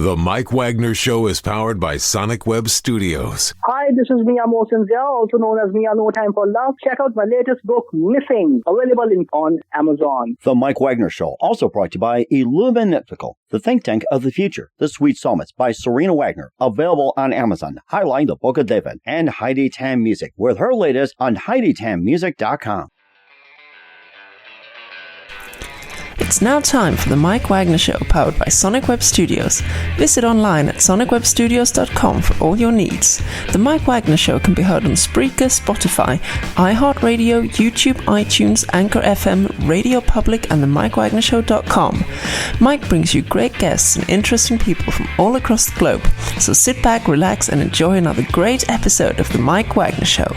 The Mike Wagner Show is powered by Sonic Web Studios. Hi, this is Mia Mosinzia, also known as Mia No Time for Love. Check out my latest book, Missing, available on Amazon. The Mike Wagner Show, also brought to you by Illuminatical, the think tank of the future. The Sweet Psalmist by Serena Wagner, available on Amazon, highlighting the Book of David, and Heidi Tam Music, with her latest on HeidiTamMusic.com. It's now time for the Mike Wagner Show, powered by Sonic Web Studios. Visit online at sonicwebstudios.com for all your needs. The Mike Wagner Show can be heard on Spreaker, Spotify, iHeartradio, YouTube, iTunes, Anchor FM, Radio Public, and themikewagnershow.com. Mike brings you great guests and interesting people from all across the globe. So sit back, relax, and enjoy another great episode of the Mike Wagner Show.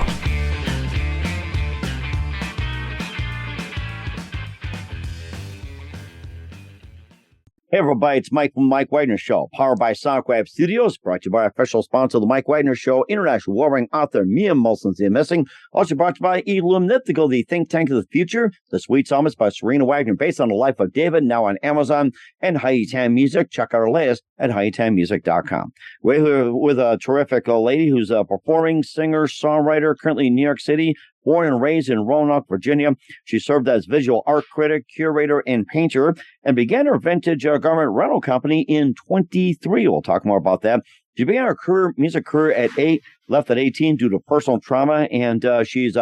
Hey everybody, it's Mike from Mike Wagner Show, powered by Sonic Web Studios, brought to you by our official sponsor of the Mike Wagner Show, international warring author Mia Mosinzia Missing, also brought to you by Illuminatical, the think tank of the future, The Sweet Psalmist by Serena Wagner, based on the life of David, now on Amazon, and Heidi Tam Music. Check out our latest at HeidiTamMusic.com. We're here with a terrific lady who's a performing singer, songwriter, currently in New York City. Born and raised in Roanoke, Virginia, she served as visual art critic, curator, and painter, and began her vintage garment rental company in 23. We'll talk more about that. She began her music career at 8, left at 18 due to personal trauma, and she's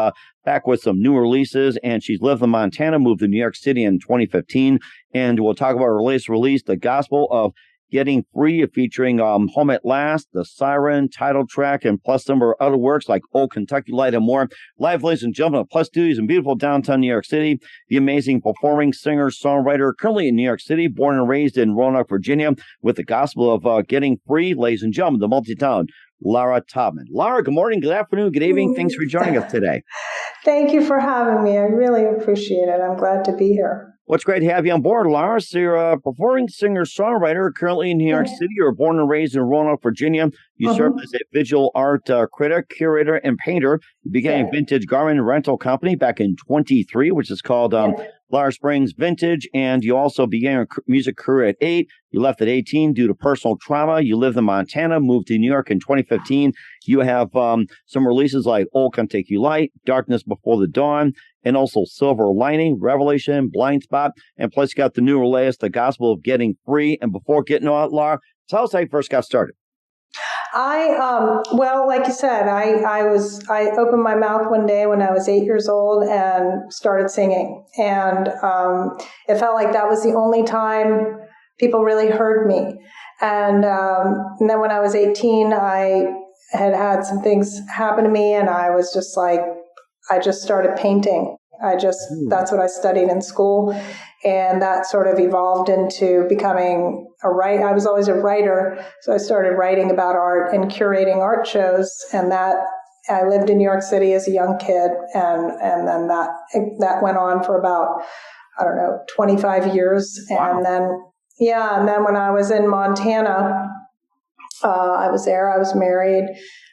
back with some new releases, and she's lived in Montana, moved to New York City in 2015, and we'll talk about her latest release, The Gospel of Getting Free, featuring Homeatlast, The Siren, title track, and plus some of her other works like Old Kentucky Light and more. Live, ladies and gentlemen, Plus Studios in beautiful downtown New York City. The amazing performing singer, songwriter, currently in New York City, born and raised in Roanoke, Virginia, with The Gospel of Getting Free. Ladies and gentlemen, the multi-talented Lara Taubman. Lara, good morning, good afternoon, good evening. Thanks for joining us today. Thank you for having me. I really appreciate it. I'm glad to be here. Well, it's great to have you on board, Lara. So you're a performing singer-songwriter currently in New York City. You were born and raised in Roanoke, Virginia. You served as a visual art critic, curator, and painter. You began a vintage garment rental company back in 23, which is called Lara Springs Vintage. And you also began your music career at 8. You left at 18 due to personal trauma. You lived in Montana, moved to New York in 2015. You have some releases like Old Kentucky Light, Darkness Before the Dawn, and also Silver Lining, Revelation, Blindspot, and plus you got the new release, The Gospel of Getting Free. And before getting on, Lara, tell us how you first got started. Well, like you said, I opened my mouth one day when I was 8 years old and started singing. And it felt like that was the only time people really heard me. And then when I was 18, I had some things happen to me, and I was just like, I just started painting. That's what I studied in school. And that sort of evolved into becoming a writer. I was always a writer. So I started writing about art and curating art shows. And that I lived in New York City as a young kid. And then that went on for about, 25 years. Wow. And then when I was in Montana, I was there, I was married.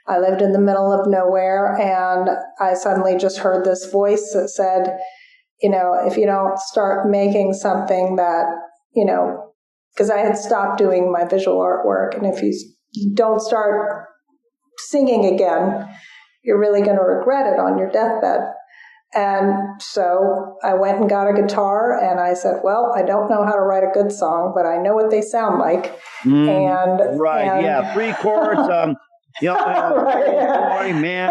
I lived in the middle of nowhere, and I suddenly just heard this voice that said, if you don't start making something that, because I had stopped doing my visual artwork, and if you don't start singing again, you're really going to regret it on your deathbed. And so I went and got a guitar, and I said, well, I don't know how to write a good song, but I know what they sound like. Three chords, man,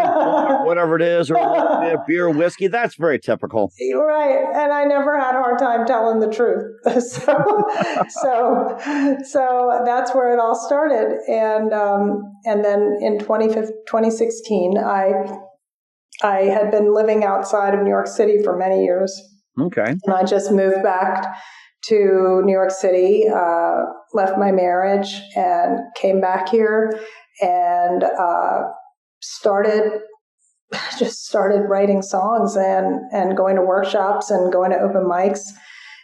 whatever it is, or a little bit of beer, whiskey. That's very typical. Right. And I never had a hard time telling the truth. So that's where it all started. And then in 2016, I had been living outside of New York City for many years. Okay. And I just moved back to New York City, left my marriage, and came back here and started writing songs and going to workshops and going to open mics.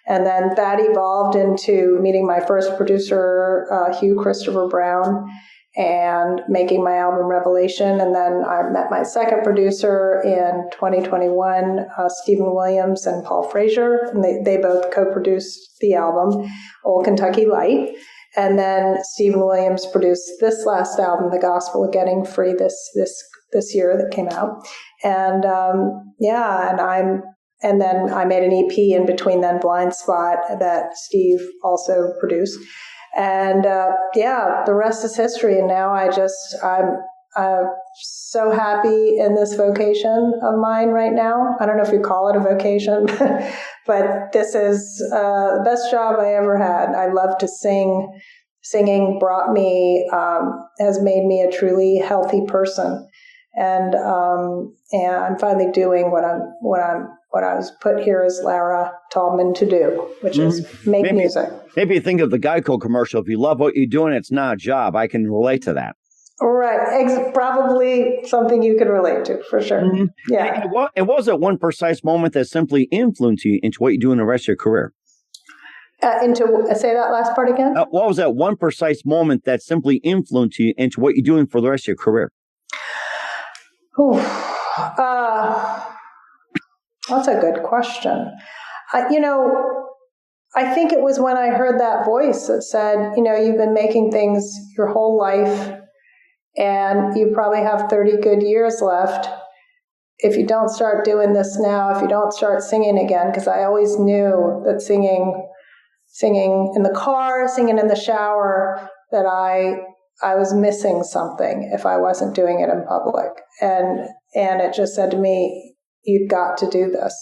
And then that evolved into meeting my first producer, Hugh Christopher Brown, and making my album Revelation. And then I met my second producer in 2021, Stephen Williams and Paul Frazier, and they both co-produced the album, Old Kentucky Light. And then Stephen Williams produced this last album, The Gospel of Getting Free, this year that came out. And and then I made an EP in between then, Blindspot, that Steve also produced. And the rest is history. And now I'm so happy in this vocation of mine right now. I don't know if you call it a vocation, but this is the best job I ever had. I love to sing. Singing has made me a truly healthy person. And I'm finally doing what I was put here as Lara Taubman to do, which is make music. Maybe think of the Geico commercial. If you love what you're doing, it's not a job. I can relate to that. Right. Probably something you could relate to, for sure. Mm-hmm. Yeah. And what was that one precise moment that simply influenced you into what you do in the rest of your career? Say that last part again? What was that one precise moment that simply influenced you into what you're doing for the rest of your career? That's a good question. I think it was when I heard that voice that said, you've been making things your whole life and you probably have 30 good years left. If you don't start doing this now, if you don't start singing again, because I always knew that singing in the car, singing in the shower, that I was missing something if I wasn't doing it in public. And it just said to me, you've got to do this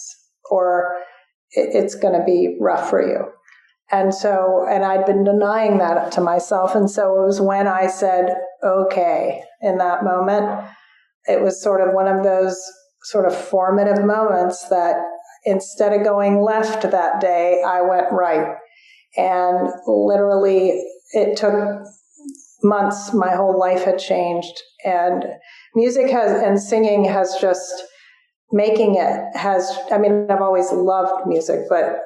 or it's going to be rough for you. And I'd been denying that to myself. And so it was when I said, okay, in that moment, it was sort of one of those sort of formative moments that instead of going left that day, I went right. And literally it took months. My whole life had changed, and music and singing has just I've always loved music, but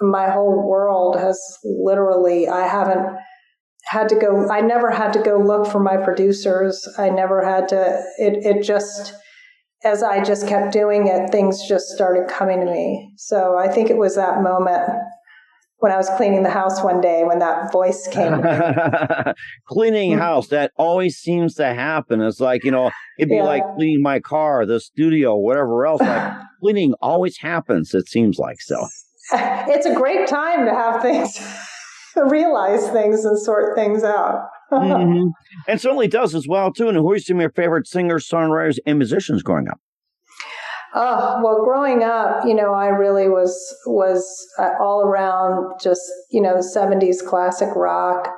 my whole world has literally, I never had to go look for my producers. I never had to, as I just kept doing it, things just started coming to me. So I think it was that moment when I was cleaning the house one day when that voice came. Cleaning house, that always seems to happen. It's like, it'd be like cleaning my car, the studio, whatever else. Like cleaning always happens, it seems like so. It's a great time to have things, realize things and sort things out. Mm-hmm. And certainly does as well, too. And who are some of your favorite singers, songwriters, and musicians growing up? Oh, well, growing up, I really was all around just, the 70s classic rock.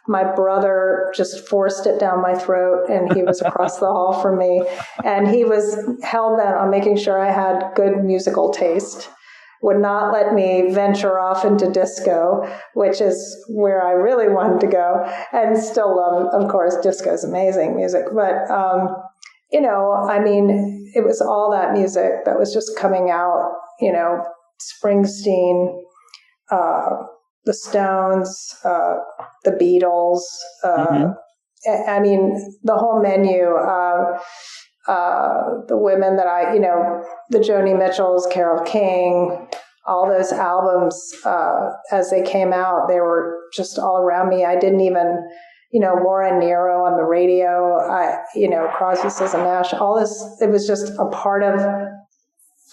My brother just forced it down my throat, and he was across the hall from me. And he was hell-bent on making sure I had good musical taste, would not let me venture off into disco, which is where I really wanted to go, and still love, of course, disco's amazing music. But, it was all that music that was just coming out, Springsteen, the Stones, the Beatles, the whole menu, the women that the Joni Mitchells, Carole King, all those albums, as they came out, they were just all around me. I didn't even, Laura Nero on the radio, Crosby, Stills and Nash, all this, it was just a part of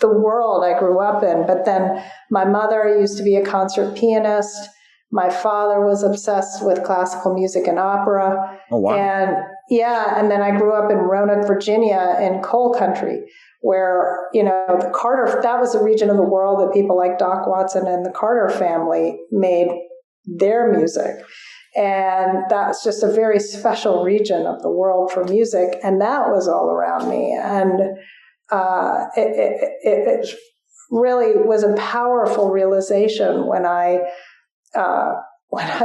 the world I grew up in. But then my mother used to be a concert pianist. My father was obsessed with classical music and opera. Oh, wow. And then I grew up in Roanoke, Virginia, in coal country, where, the Carter, that was a region of the world that people like Doc Watson and the Carter family made their music. And that's just a very special region of the world for music. And that was all around me. And it really was a powerful realization when I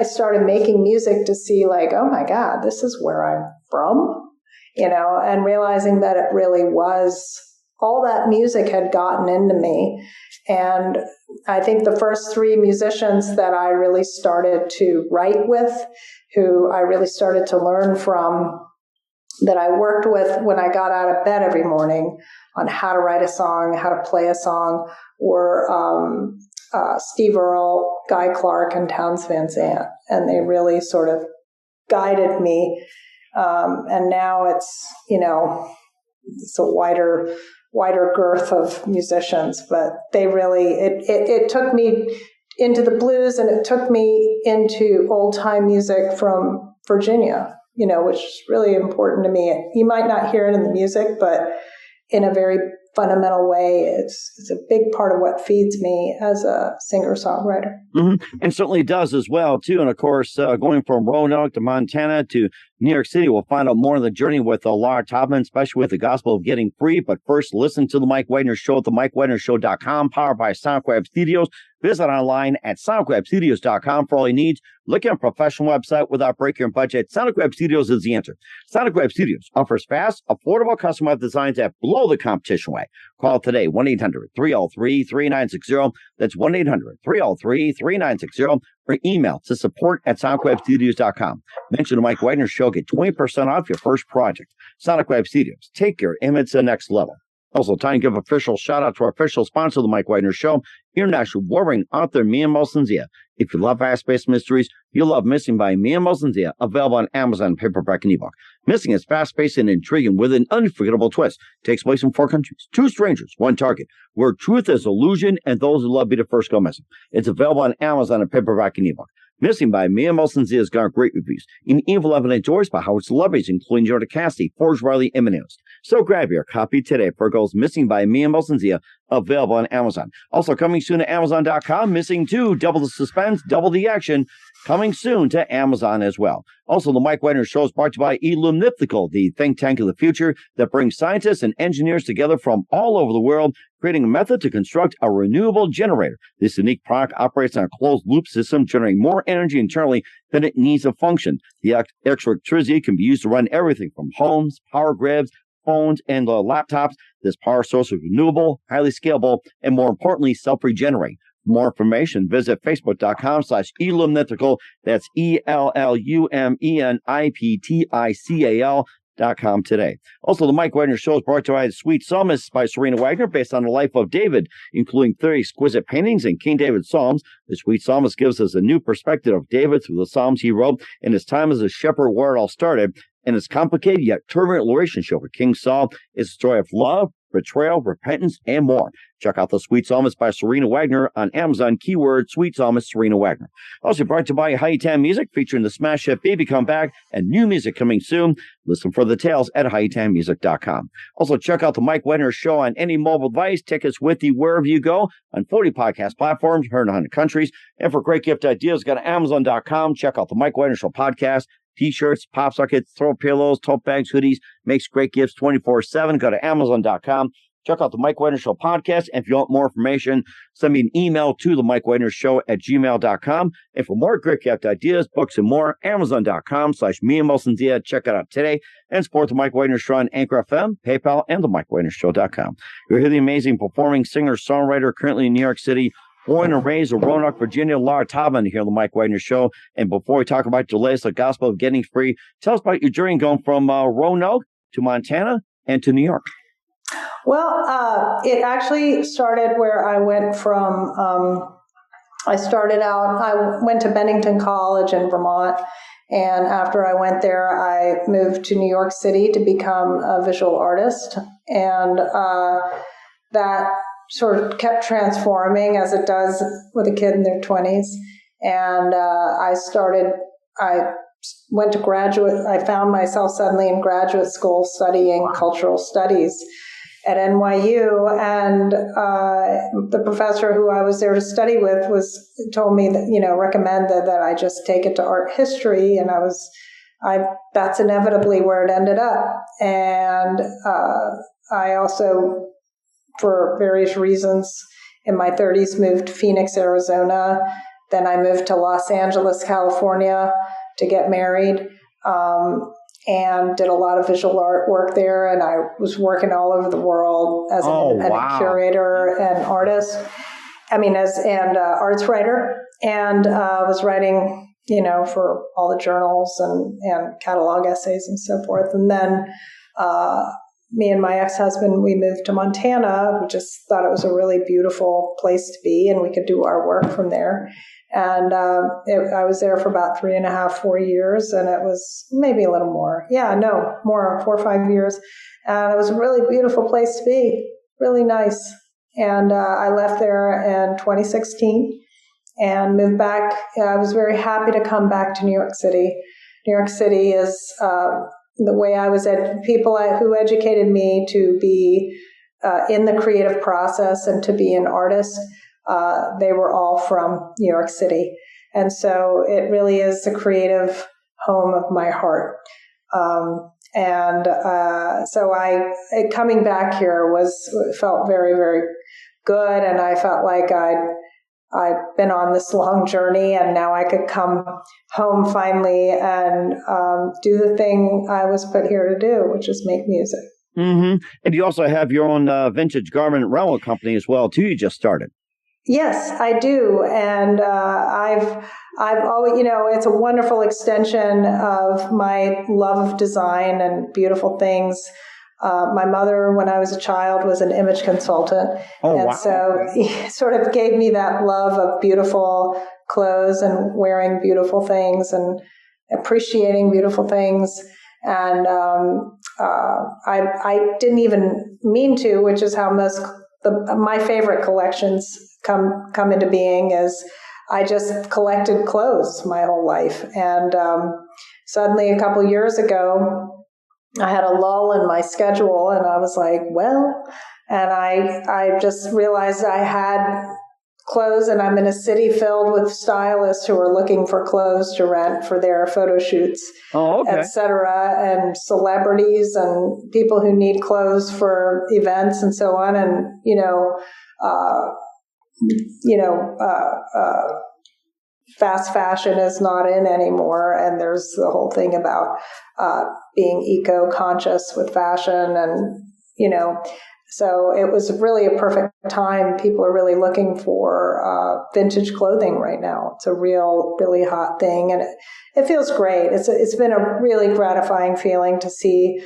started making music to see like, oh my God, this is where I'm from, and realizing that it really was, all that music had gotten into me. And I think the first three musicians that I really started to write with, who I really started to learn from, that I worked with when I got out of bed every morning on how to write a song, how to play a song, were Steve Earle, Guy Clark, and Townes Van Zandt, and they really sort of guided me. And now it's a wider girth of musicians, but they really it took me into the blues, and it took me into old time music from Virginia, which is really important to me. You might not hear it in the music, but in a very fundamental way, it's a big part of what feeds me as a singer-songwriter. Mm-hmm. And certainly does as well, too. And of course, going from Roanoke to Montana to New York City, we'll find out more on the journey with Lara Taubman, especially with the Gospel of Getting Free. But first, listen to the Mike Wagner Show at themikewagnershow.com, powered by SoundCloud Studios. Visit online at soundcloudstudios.com for all your needs. Look at a professional website without breaking your budget. SoundCloud Studios is the answer. SoundCloud Studios offers fast, affordable custom web designs that blow the competition away. Call today, 1-800-303-3960. That's 1-800-303-3960. Or email to support@soundcloudstudios.com. Mention the Mike Wagner Show. Get 20% off your first project. Sonic Web Studios. Take your image to the next level. Also, time to give official shout out to our official sponsor of the Mike Wagner Show, international warring author Mia Molson-Zia. If you love fast-paced mysteries, you'll love Missing by Mia Molson-Zia, available on Amazon, paperback, and ebook. Missing is fast-paced and intriguing with an unforgettable twist. Takes place in 4 countries, 2 strangers, 1 target, where truth is illusion and those who love be the first go missing. It's available on Amazon and paperback and ebook. Missing by Mia Molson-Zia has garnered great reviews. In Evil Evan Joyce by Howard celebrities, including Jordan Cassidy, Forge Riley, and Minos. So grab your copy today for Girls Missing by Mia Molson-Zia, available on Amazon. Also coming soon to Amazon.com, Missing 2, double the suspense, double the action, coming soon to Amazon as well. Also, the Mike Wagner Show is brought to you by Illumnithical, the think tank of the future that brings scientists and engineers together from all over the world, creating a method to construct a renewable generator. This unique product operates on a closed-loop system, generating more energy internally than it needs to function. The extra electricity can be used to run everything from homes, power grids, phones, and laptops. This power source is renewable, highly scalable, and more importantly, self-regenerating. For more information, visit facebook.com/Illumnithical. That's ELLUMENIPTICAL.com today. Also, the Mike Wagner Show is brought to you by Sweet Psalmist by Serena Wagner, based on the life of David, including 30 exquisite paintings and King David's Psalms. The Sweet Psalmist gives us a new perspective of David through the Psalms he wrote and his time as a shepherd, where it all started. And his complicated yet turbulent relationship with King Saul is a story of love, betrayal, repentance, and more. Check out The Sweet Psalmist by Serena Wagner on Amazon, keyword Sweet Psalmist Serena Wagner. Also brought to you by Hi-Tan Music, featuring the smash hit Baby Come Back and new music coming soon. Listen for the details at hitanmusic.com. Also check out the Mike Wagner Show on any mobile device. Tickets with you wherever you go on 40 podcast platforms, heard in 100 countries. And for great gift ideas, go to Amazon.com. Check out the Mike Wagner Show podcast. T-shirts, pop sockets, throw pillows, tote bags, hoodies, makes great gifts 24/7. Go to Amazon.com. Check out the Mike Wagner Show podcast. And if you want more information, send me an email to the Mike Wagner Show at gmail.com. And for more great gift ideas, books, and more, Amazon.com/Mia Molson-Zia. Check it out today. And support the Mike Wagner Show on Anchor FM, PayPal, and the MikeWagnerShow.com. You'll hear the amazing performing singer-songwriter currently in New York City, born and raised in Roanoke, Virginia, Lara Taubman here on the Mike Wagner Show. And before we talk about your latest, The Gospel of Getting Free, tell us about your journey going from Roanoke to Montana and to New York. Well, it actually started where I went from, I went to Bennington College in Vermont. And after I went there, I moved to New York City to become a visual artist. And that sort of kept transforming as it does with a kid in their 20s. And I went to I found myself suddenly in graduate school studying cultural studies at NYU. And the professor who I was there to study with told me that, recommended that I just take it to art history. And that's inevitably where it ended up. And I also, for various reasons, in my 30s, moved to Phoenix, Arizona. Then I moved to Los Angeles, California to get married, and did a lot of visual art work there. And I was working all over the world as an independent curator and artist. And arts writer. And was writing, for all the journals and catalog essays and so forth. And then me and my ex-husband, we moved to Montana. We just thought it was a really beautiful place to be, and we could do our work from there. And I was there for about 3.5, 4 years, and it was maybe a little more. Yeah, no, more, 4 or 5 years. And it was a really beautiful place to be, really nice. And I left there in 2016 and moved back. I was very happy to come back to New York City. New York City is the way I was people who educated me to be in the creative process and to be an artist. They were all from New York City. And so it really is the creative home of my heart. So coming back here felt very, very good. And I felt like I'd been on this long journey, and now I could come home finally and do the thing I was put here to do, which is make music. Mm-hmm. And you also have your own vintage garment rental company as well, too. You just started. Yes, I do. And I've always, it's a wonderful extension of my love of design and beautiful things. My mother, when I was a child, was an image consultant. Oh, and wow. so it sort of gave me that love of beautiful clothes and wearing beautiful things and appreciating beautiful things. And I didn't even mean to, which is how my favorite collections come into being, is I just collected clothes my whole life. And suddenly a couple years ago, I had a lull in my schedule, and I was like, and I just realized I had clothes, and I'm in a city filled with stylists who are looking for clothes to rent for their photo shoots, et cetera, and celebrities and people who need clothes for events and so on. And, fast fashion is not in anymore. And there's the whole thing about being eco-conscious with fashion. And, so it was really a perfect time. People are really looking for vintage clothing right now. It's a really hot thing. And it feels great. It's been a really gratifying feeling to see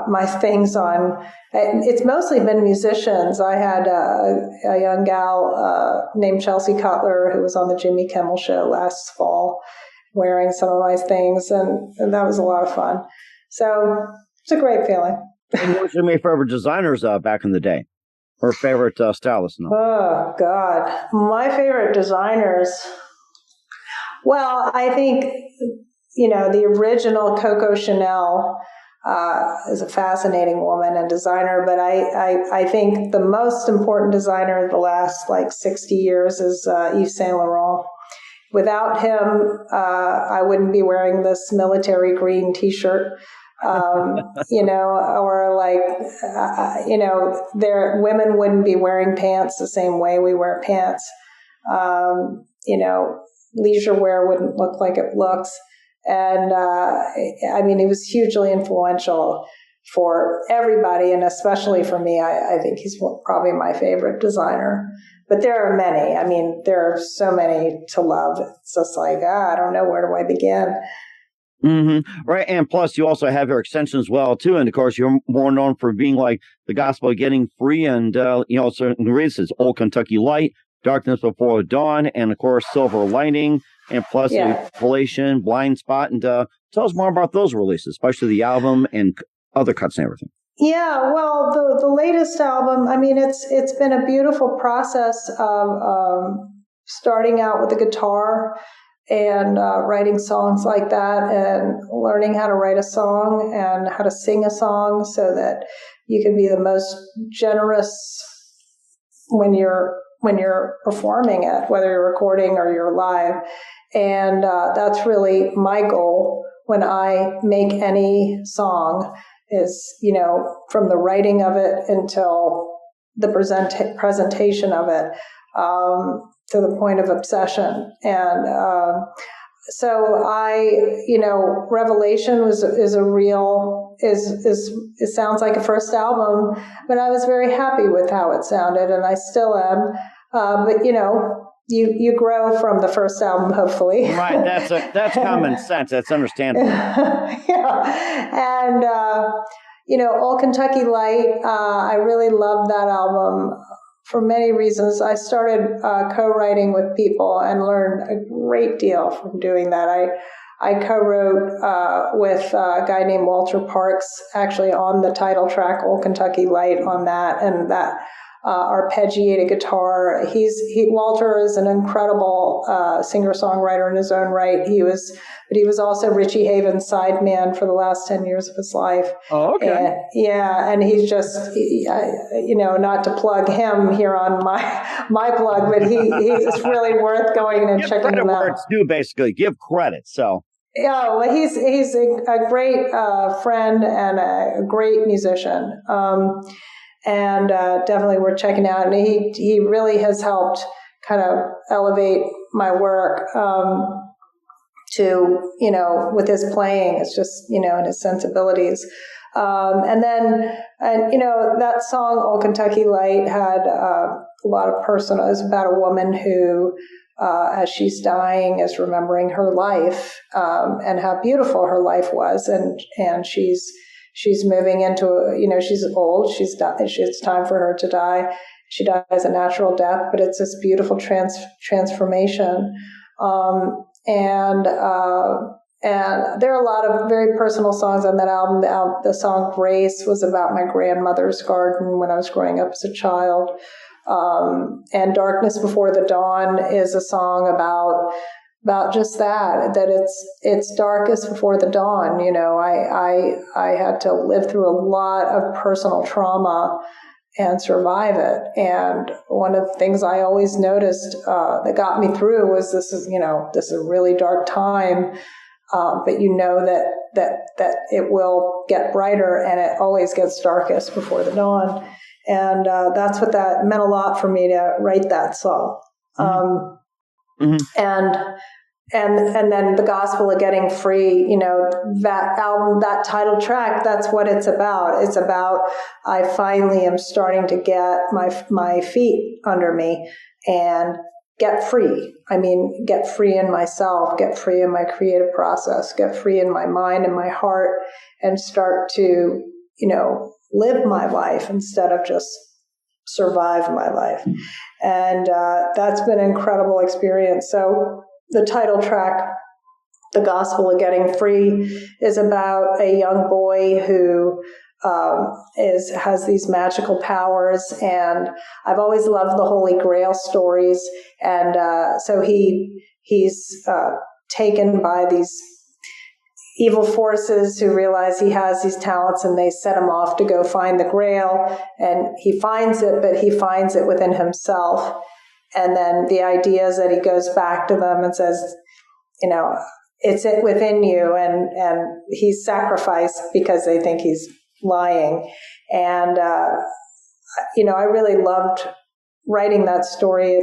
my things on. It's mostly been musicians. I had a young gal named Chelsea Cutler who was on the Jimmy Kimmel Show last fall wearing some of my things, and that was a lot of fun. So it's a great feeling. And what were your favorite designers back in the day? Or favorite stylists? No. Oh, God. My favorite designers. Well, I think, the original Coco Chanel is a fascinating woman and designer, but I think the most important designer of the last 60 years is Yves Saint Laurent. Without him, I wouldn't be wearing this military green T-shirt, women wouldn't be wearing pants the same way we wear pants. Leisure wear wouldn't look like it looks. And, he was hugely influential for everybody, and especially for me. I think he's probably my favorite designer. But there are many. There are so many to love. It's just I don't know, where do I begin? Mm-hmm. Right. And plus, you also have your extension as well, too. And, of course, you're more known for being like The Gospel Getting Free and, certain releases, Old Kentucky Light, Darkness Before Dawn, and, of course, Silver Lining. And plus, Revelation, Blindspot, and tell us more about those releases, especially the album and other cuts and everything. Yeah, well, the latest album, it's been a beautiful process of starting out with the guitar and writing songs like that, and learning how to write a song and how to sing a song so that you can be the most generous when you're performing it, whether you're recording or you're live. And that's really my goal when I make any song is, from the writing of it until the presentation of it, to the point of obsession. And so Revelation it sounds like a first album, but I was very happy with how it sounded, and I still am. But you grow from the first album, hopefully. Right. That's common sense. That's understandable. Yeah. And Old Kentucky Light, I really love that album for many reasons. I started co-writing with people and learned a great deal from doing that. I co-wrote with a guy named Walter Parks, actually on the title track, Old Kentucky Light, on that, and that arpeggiated guitar. Walter is an incredible singer-songwriter in his own right. But he was also Richie Havens' sideman for the last 10 years of his life. Oh, okay. And he's just, not to plug him here on my plug, but he's really worth going and checking him out. Give credit where it's due, basically. Give credit, so. Yeah, well, he's a great friend and a great musician. And definitely worth checking out. And he really has helped kind of elevate my work to, with his playing. It's just, and his sensibilities. And that song, Old Kentucky Light, had a lot of personal. It was about a woman who, as she's dying, is remembering her life and how beautiful her life was. And she's moving into, she's old, it's time for her to die. She dies a natural death, but it's this beautiful transformation. And there are a lot of very personal songs on that album. The song Grace was about my grandmother's garden when I was growing up as a child. And Darkness Before the Dawn is a song about just that it's darkest before the dawn. I had to live through a lot of personal trauma and survive it. And one of the things I always noticed that got me through was this is a really dark time, but that it will get brighter, and it always gets darkest before the dawn. And that's what that meant a lot for me to write that song. And then The Gospel of Getting Free, that album, that title track, that's what it's about. It's about, I finally am starting to get my feet under me and get free. I mean, get free in myself, get free in my creative process, get free in my mind and my heart, and start to, live my life instead of just survive my life. And that's been an incredible experience. So the title track, The Gospel of Getting Free, is about a young boy who has these magical powers, and I've always loved the Holy Grail stories, and so he's taken by these evil forces who realize he has these talents, and they set him off to go find the Grail, and he finds it, but he finds it within himself. And then the idea is that he goes back to them and says, it's it within you, and he's sacrificed because they think he's lying. And I really loved writing that story.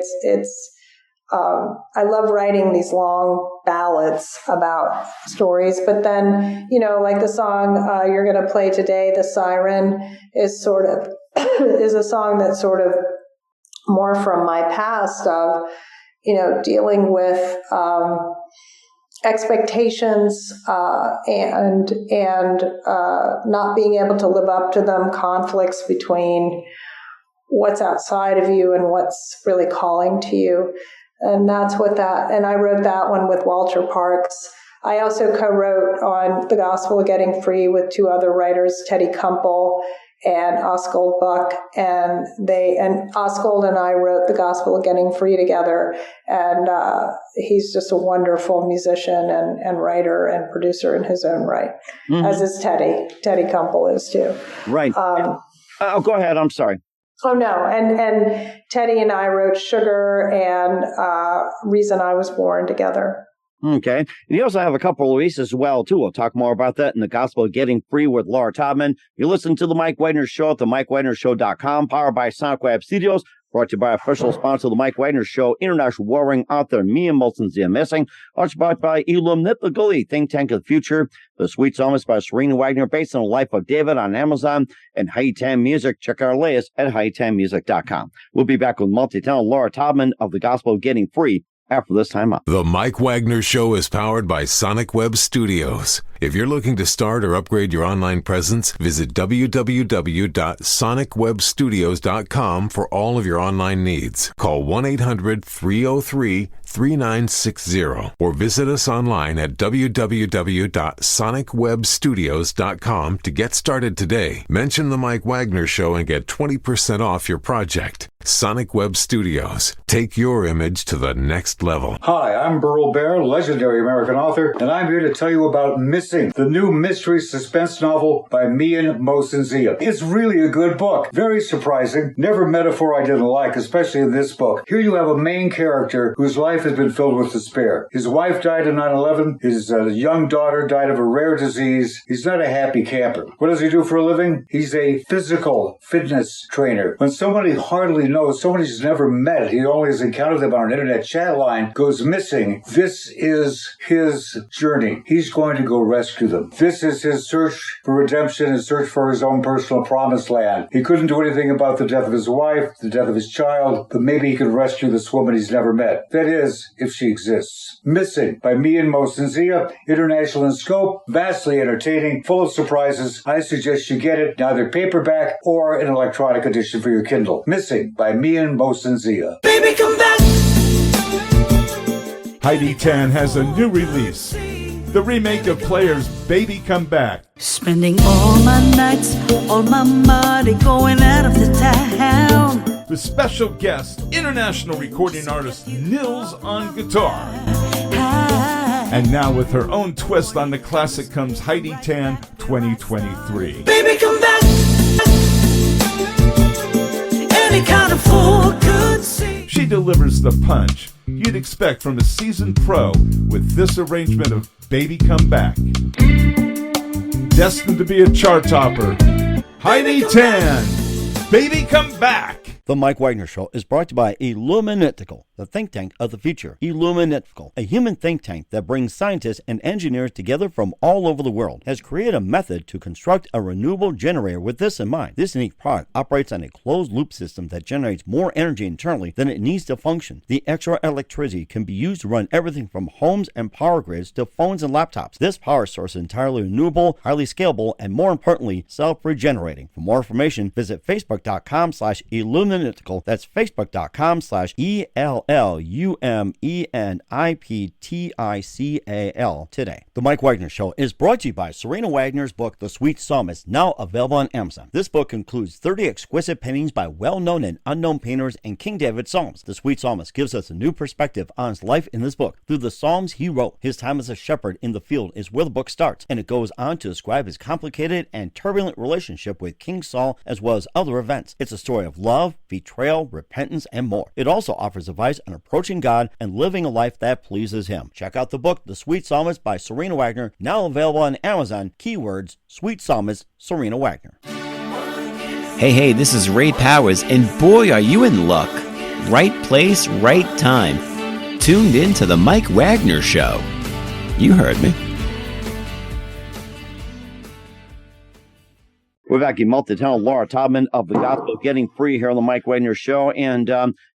I love writing these long ballads about stories, but then, like the song you're going to play today, The Siren, is a song that's sort of more from my past of, dealing with expectations and not being able to live up to them, conflicts between what's outside of you and what's really calling to you. And that's and I wrote that one with Walter Parks. I also co-wrote on The Gospel of Getting Free with two other writers, Teddy Kumpel and Osgold Buck, and Osgold and I wrote The Gospel of Getting Free together, and he's just a wonderful musician and writer and producer in his own right, as is Teddy. Teddy Kumpel is too. Right. Go ahead. I'm sorry. Oh, no. And Teddy and I wrote Sugar and Reason I Was Born together. Okay. And you also have a couple of releases as well, too. We'll talk more about that in The Gospel of Getting Free with Lara Taubman. You listen to The Mike Wagner Show at themikewagnershow.com, powered by SonicWeb Studios, brought to you by official sponsor of The Mike Wagner Show, international warring author Mia Molson Missing, also brought by Illuminati, Think Tank of the Future, The Sweet Psalmist by Serena Wagner, based on the life of David on Amazon, and Hayitan Music. Check our latest at hayitanmusic.com. We'll be back with multi-talent Lara Taubman of The Gospel of Getting Free after this time up. The Mike Wagner Show is powered by Sonic Web Studios. If you're looking to start or upgrade your online presence, visit www.sonicwebstudios.com for all of your online needs. Call 1-800-303-3960 or visit us online at www.sonicwebstudios.com to get started today. Mention the Mike Wagner Show and get 20% off your project. Sonic Web Studios. Take your image to the next level. Hi, I'm Burl Barer, legendary American author, and I'm here to tell you about Missing, the new mystery suspense novel by Mian Mosensia. It's really a good book. Very surprising. Never metaphor I didn't like, especially in this book. Here you have a main character whose life has been filled with despair. His wife died in 9/11. His young daughter died of a rare disease. He's not a happy camper. What does he do for a living? He's a physical fitness trainer. When somebody hardly knows, somebody he's never met, he only has encountered them on an internet chat line, goes missing. This is his journey. He's going to go rescue them. This is his search for redemption, his search for his own personal promised land. He couldn't do anything about the death of his wife, the death of his child, but maybe he could rescue this woman he's never met. That is, if she exists. Missing by Mian Mosensia, international in scope, vastly entertaining, full of surprises. I suggest you get it, either paperback or an electronic edition for your Kindle. Missing by Mian Mosensia. Baby, come back. Heidi Tan has a new release, the remake of Player's Baby Come Back. Spending all my nights, all my money going out of the town. The special guest, international recording artist Nils on guitar. And now with her own twist on the classic comes Heidi Tan 2023. Baby, come back. Any kind of fool could see. She delivers the punch you'd expect from a seasoned pro with this arrangement of Baby Come Back. Destined to be a chart topper, Heidi Tan, Baby Come Back. The Mike Wagner Show is brought to you by Illuminatical, the think tank of the future. Illuminatical, a human think tank that brings scientists and engineers together from all over the world, has created a method to construct a renewable generator with this in mind. This unique product operates on a closed-loop system that generates more energy internally than it needs to function. The extra electricity can be used to run everything from homes and power grids to phones and laptops. This power source is entirely renewable, highly scalable, and more importantly, self-regenerating. For more information, visit facebook.com/Illuminatical. That's facebook.com/ELLUMENIPTICAL today. The Mike Wagner Show is brought to you by Serena Wagner's book, The Sweet Psalmist, now available on Amazon. This book includes 30 exquisite paintings by well-known and unknown painters and King David Psalms. The Sweet Psalmist gives us a new perspective on his life in this book. Through the Psalms he wrote, his time as a shepherd in the field is where the book starts, and it goes on to describe his complicated and turbulent relationship with King Saul as well as other events. It's a story of love, betrayal, repentance, and more. It also offers advice on approaching God and living a life that pleases Him. Check out the book, The Sweet Psalmist by Serena Wagner, now available on Amazon. Keywords, Sweet Psalmist, Serena Wagner. Hey, this is Ray Powers, and boy, are you in luck. Right place, right time. Tuned in to the Mike Wagner Show. You heard me. We're back in multi-talented Lara Taubman of The Gospel of Getting Free here on the Mike Wagner Show. And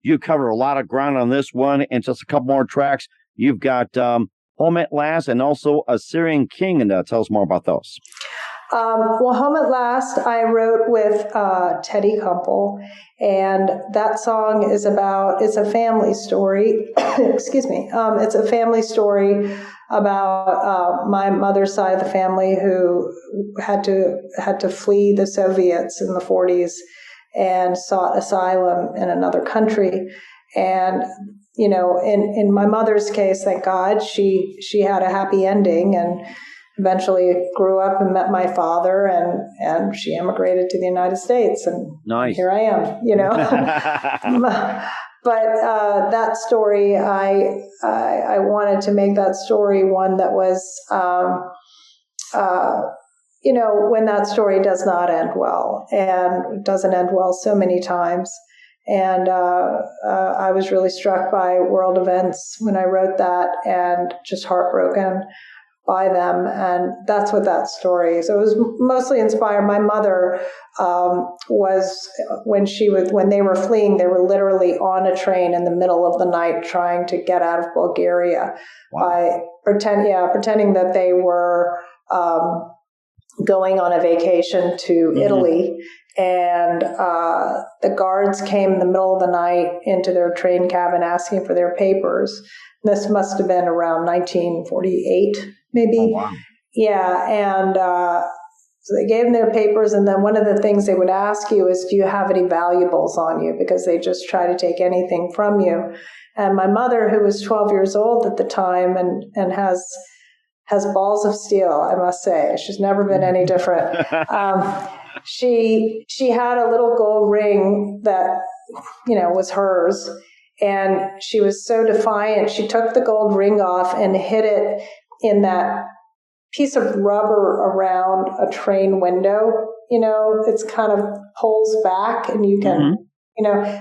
you cover a lot of ground on this one and just a couple more tracks. You've got Homeatlast and also A Syrian King. And tell us more about those. Well, Homeatlast I wrote with Teddy Kumpel, and that song is it's a family story. Excuse me. It's a family story about my mother's side of the family who had to flee the Soviets in the 40s and sought asylum in another country. And you know, in my mother's case, thank God, she had a happy ending and eventually grew up and met my father, and she immigrated to the United States, and nice. Here I am, you know. But that story, I wanted to make that story one that was, you know, when that story does not end well, and it doesn't end well so many times. And I was really struck by world events when I wrote that, and just heartbroken by them, and that's what that story is. So it was mostly inspired. My mother was when they were fleeing, they were literally on a train in the middle of the night trying to get out of Bulgaria. Wow. By pretending that they were going on a vacation to Italy. And the guards came in the middle of the night into their train cabin asking for their papers. This must have been around 1948, maybe. Oh, wow. Yeah, and so they gave them their papers, and then one of the things they would ask you is, do you have any valuables on you? Because they just try to take anything from you. And my mother, who was 12 years old at the time and has balls of steel, I must say. She's never been any different. She had a little gold ring that, was hers. And she was so defiant. She took the gold ring off and hid it in that piece of rubber around a train window. It's kind of pulls back and you can,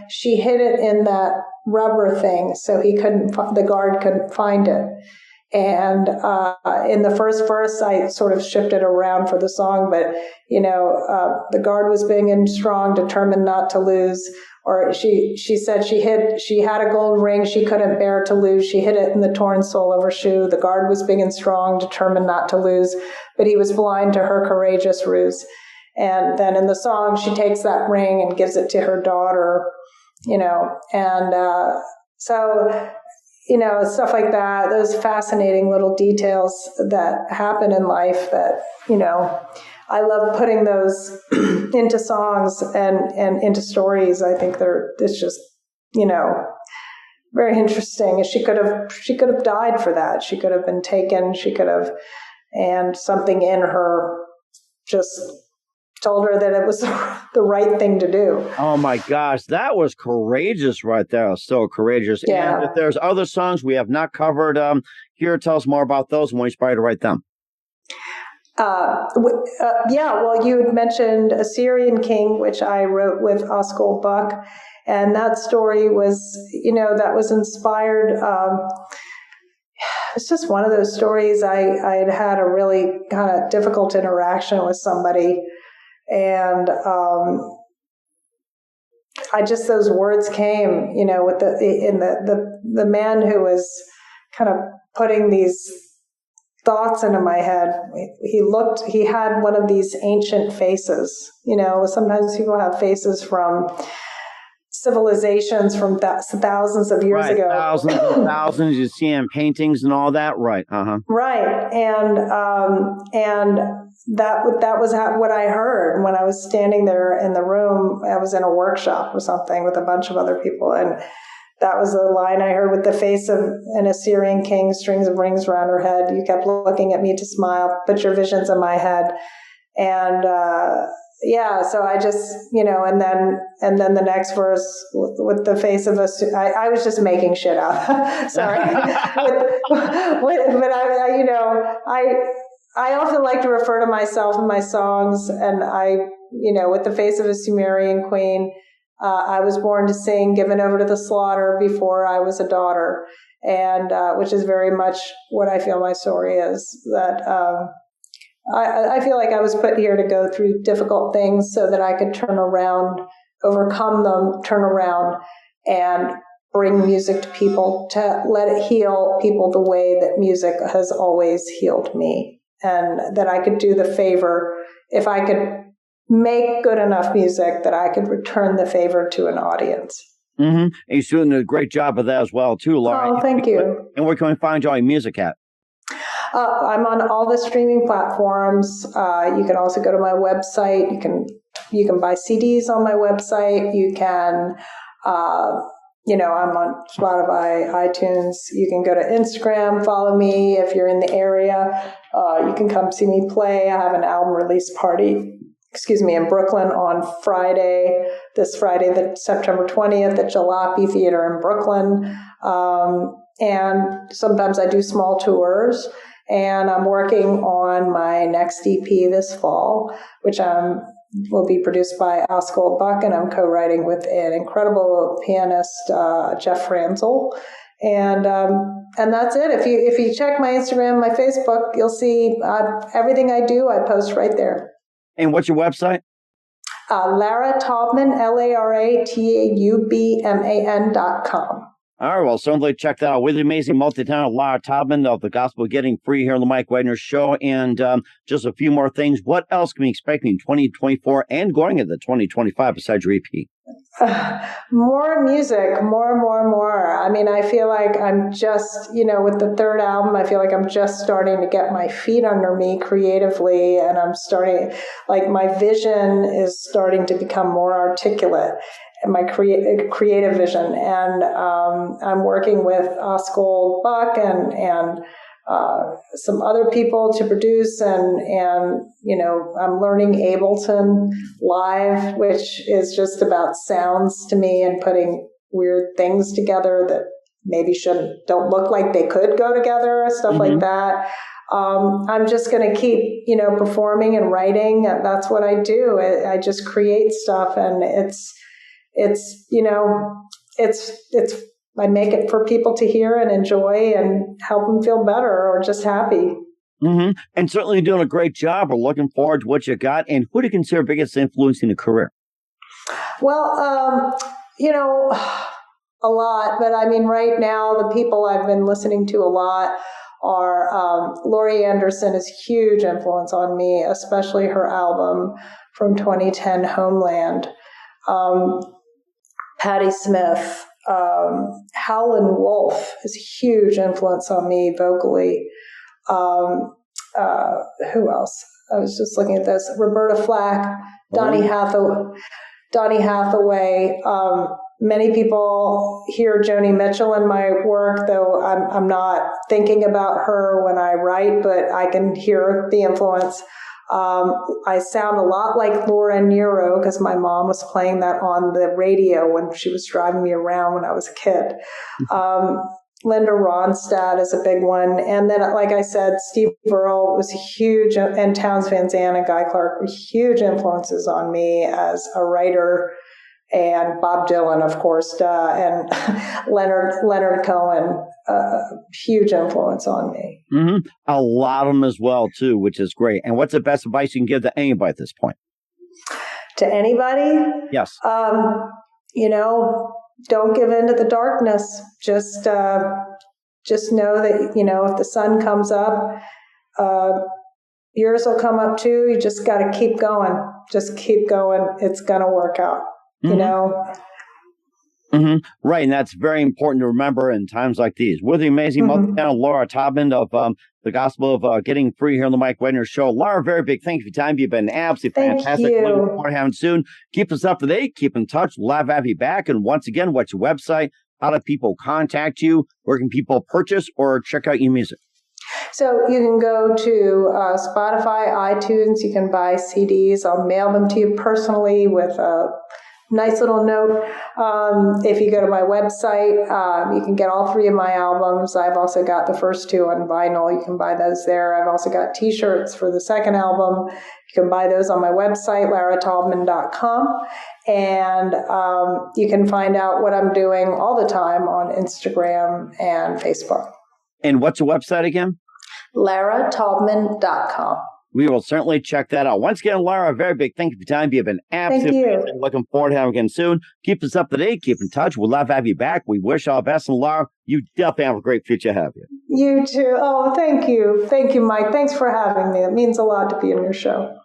she hid it in that rubber thing so the guard couldn't find it. And in the first verse, I sort of shifted around for the song, but, the guard was big and strong, determined not to lose. Or she said she had a gold ring she couldn't bear to lose. She hid it in the torn sole of her shoe. The guard was big and strong, determined not to lose, but he was blind to her courageous ruse. And then in the song, she takes that ring and gives it to her daughter, and so, stuff like that, those fascinating little details that happen in life that, I love putting those into songs and into stories. I think it's just, very interesting. She could have died for that. She could have been taken. And something in her just told her that it was the right thing to do. Oh my gosh, that was courageous right there. So courageous. Yeah. And if there's other songs we have not covered, here, tell us more about those and what inspired you to write them. Well, you had mentioned Assyrian King, which I wrote with Oscar Buck, and that story was, that was inspired. It's just one of those stories. I had a really kind of difficult interaction with somebody, and those words came, with the man who was kind of putting these thoughts into my head. He had one of these ancient faces. Sometimes people have faces from civilizations from thousands of years ago. Thousands and thousands. You see in paintings and all that, right? Right, and that was what I heard when I was standing there in the room. I was in a workshop or something with a bunch of other people, and that was the line I heard: with the face of an Assyrian king, strings of rings around her head. You kept looking at me to smile, put your visions in my head. And so I just, and then the next verse with the face of I was just making shit up. Sorry. But I often like to refer to myself in my songs, and with the face of a Sumerian queen. I was born to sing, given over to the slaughter before I was a daughter, and which is very much what I feel my story is. That I feel like I was put here to go through difficult things so that I could turn around, overcome them, turn around, and bring music to people, to let it heal people the way that music has always healed me, and that I could do the favor if I could make good enough music that I could return the favor to an audience. Mm-hmm. And you're doing a great job of that as well, too, Lara. Oh, thank you. And where can we find your music at? I'm on all the streaming platforms. You can also go to my website. You can buy CDs on my website. You can, I'm on Spotify, iTunes. You can go to Instagram, follow me if you're in the area. You can come see me play. I have an album release party in Brooklyn on this Friday, the September 20th at Jalopy Theater in Brooklyn. And sometimes I do small tours, and I'm working on my next EP this fall, which will be produced by Oscar Buck, and I'm co-writing with an incredible pianist, Jeff Franzel. And that's it. If you check my Instagram, my Facebook, you'll see everything I do, I post right there. And what's your website? Lara Taubman, LARATAUBMAN.com. All right, well, certainly check that out with the amazing multi-talented Lara Taubman of The Gospel Getting Free here on the Mike Wagner Show. And just a few more things. What else can we expect in 2024 and going into 2025 besides your EP? More music, more. I mean, I feel like I'm just, with the third album, I feel like I'm just starting to get my feet under me creatively. And I'm starting, like, my vision is starting to become more articulate. My creative vision, and I'm working with Oscar Buck and some other people to produce, and I'm learning Ableton Live, which is just about sounds to me and putting weird things together that maybe don't look like they could go together, stuff like that. I'm just going to keep, performing and writing. That's what I do. I just create stuff, and I make it for people to hear and enjoy and help them feel better or just happy. Mm-hmm. And certainly doing a great job. We're looking forward to what you got. And who do you consider biggest influence in your career? Well, a lot. But I mean, right now, the people I've been listening to a lot are Laurie Anderson is a huge influence on me, especially her album from 2010, Homeland. Patti Smith, Howlin' Wolf is a huge influence on me vocally. Who else? I was just looking at this. Roberta Flack, Donny Hathaway. Many people hear Joni Mitchell in my work, though I'm not thinking about her when I write, but I can hear the influence. I sound a lot like Laura Nyro because my mom was playing that on the radio when she was driving me around when I was a kid. Linda Ronstadt is a big one. And then, like I said, Steve Earle was huge, and Townes Van Zandt and Guy Clark were huge influences on me as a writer. And Bob Dylan, of course, and Leonard Cohen, huge influence on me. Mm-hmm. A lot of them as well, too, which is great. And what's the best advice you can give to anybody at this point? To anybody? Yes. Don't give in to the darkness. Just know that, if the sun comes up, yours will come up too. You just got to keep going. Just keep going. It's going to work out. Mm-hmm. Right, and that's very important to remember in times like these. With the amazing multi-talented Lara Taubman of The Gospel of Getting Free here on the Mike Wagner Show. Lara, very big thank you for your time. You've been absolutely fantastic. Looking forward to having you soon. Keep us up to date. Keep in touch. We'll have you back. And once again, what's your website? How do people contact you? Where can people purchase or check out your music? So you can go to Spotify, iTunes. You can buy CDs. I'll mail them to you personally with a nice little note. If you go to my website, you can get all 3 of my albums. I've also got the first 2 on vinyl. You can buy those there. I've also got T-shirts for the second album. You can buy those on my website, larataubman.com. And you can find out what I'm doing all the time on Instagram and Facebook. And what's the website again? larataubman.com. We will certainly check that out. Once again, Lara, a very big thank you for your time. You've been absolutely amazing. Looking forward to having you again soon. Keep us up to date. Keep in touch. We'd love to have you back. We wish all the best. And Lara, you definitely have a great future ahead of you. You too. Oh, thank you. Thank you, Mike. Thanks for having me. It means a lot to be in your show.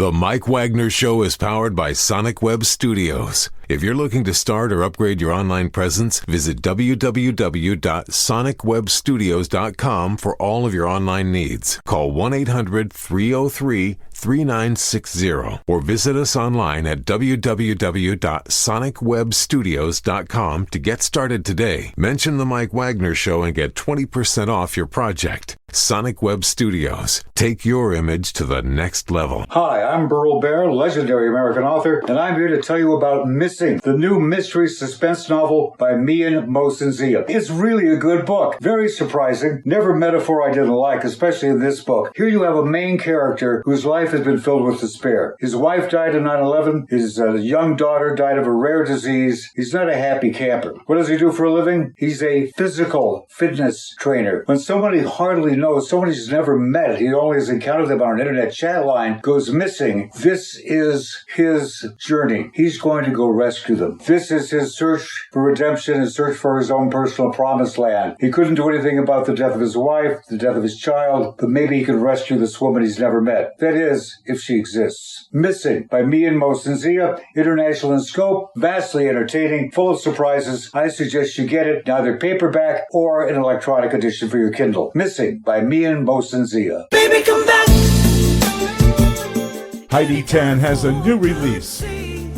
The Mike Wagner Show is powered by Sonic Web Studios. If you're looking to start or upgrade your online presence, visit www.sonicwebstudios.com for all of your online needs. Call 1-800-303-3960 or visit us online at www.sonicwebstudios.com to get started today. Mention The Mike Wagner Show and get 20% off your project. Sonic Web Studios. Take your image to the next level. Hi, I'm Burl Bear, legendary American author, and I'm here to tell you about Missing, the new mystery suspense novel by Mian Mosensia. It's really a good book. Very surprising. Never a metaphor I didn't like, especially in this book. Here you have a main character whose life has been filled with despair. His wife died in 9/11. His young daughter died of a rare disease. He's not a happy camper. What does he do for a living? He's a physical fitness trainer. When somebody hardly knows, someone he's never met, he only has encountered them on an internet chat line, goes missing, this is his journey. He's going to go rescue them. This is his search for redemption, his search for his own personal promised land. He couldn't do anything about the death of his wife, the death of his child, but maybe he could rescue this woman he's never met. That is, if she exists. Missing by Mian Mosensia, international in scope, vastly entertaining, full of surprises. I suggest you get it, neither paperback or an electronic edition for your Kindle. Missing by Mian Mosensia. Baby, come back. Heidi Tan has a new release.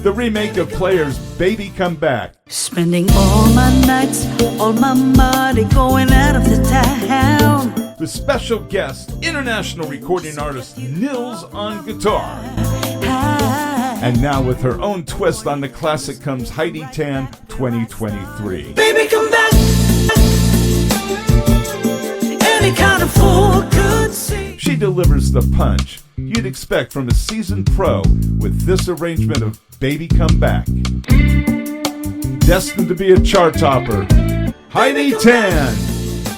The remake of Player's Baby Come Back. Spending all my nights, all my money going out of the town. The special guest, international recording artist Nils on guitar. And now with her own twist on the classic comes Heidi Tan 2023. Baby, come back. Any kind of fool could see. She delivers the punch you'd expect from a seasoned pro with this arrangement of Baby Come Back. Destined to be a chart topper, Heidi Tan,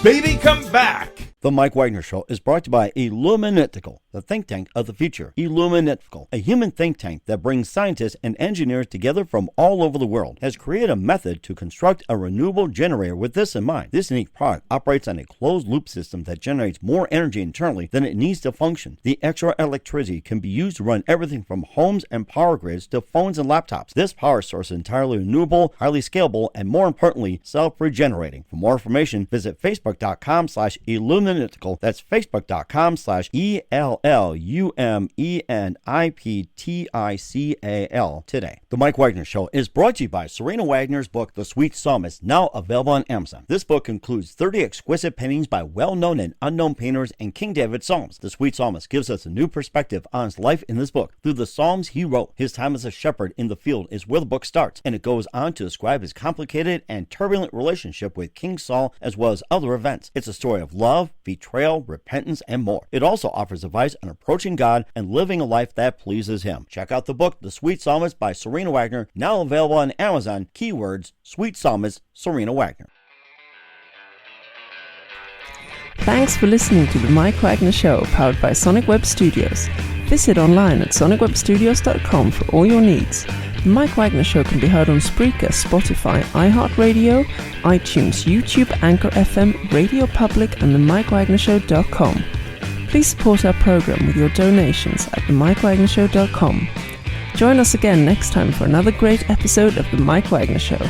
Baby Come Back. The Mike Wagner Show is brought to you by Illuminatical, the think tank of the future. Illuminatical, a human think tank that brings scientists and engineers together from all over the world, has created a method to construct a renewable generator with this in mind. This unique product operates on a closed-loop system that generates more energy internally than it needs to function. The extra electricity can be used to run everything from homes and power grids to phones and laptops. This power source is entirely renewable, highly scalable, and more importantly, self-regenerating. For more information, visit facebook.com/illuminatical. That's facebook.com/ELLUMENIPTICAL today. The Mike Wagner Show is brought to you by Serena Wagner's book, The Sweet Psalmist, now available on Amazon. This book includes 30 exquisite paintings by well-known and unknown painters and King David Psalms. The Sweet Psalmist gives us a new perspective on his life in this book. Through the Psalms he wrote, his time as a shepherd in the field is where the book starts, and it goes on to describe his complicated and turbulent relationship with King Saul as well as other events. It's a story of love, betrayal, repentance, and more. It also offers advice on approaching God and living a life that pleases Him. Check out the book, The Sweet Psalmist by Serena Wagner, now available on Amazon. Keywords, Sweet Psalmist, Serena Wagner. Thanks for listening to The Mike Wagner Show, powered by Sonic Web Studios. Visit online at sonicwebstudios.com for all your needs. The Mike Wagner Show can be heard on Spreaker, Spotify, iHeartradio, iTunes, YouTube, Anchor FM, Radio Public, and themikewagnershow.com. Please support our program with your donations at themikewagnershow.com. Join us again next time for another great episode of The Mike Wagner Show.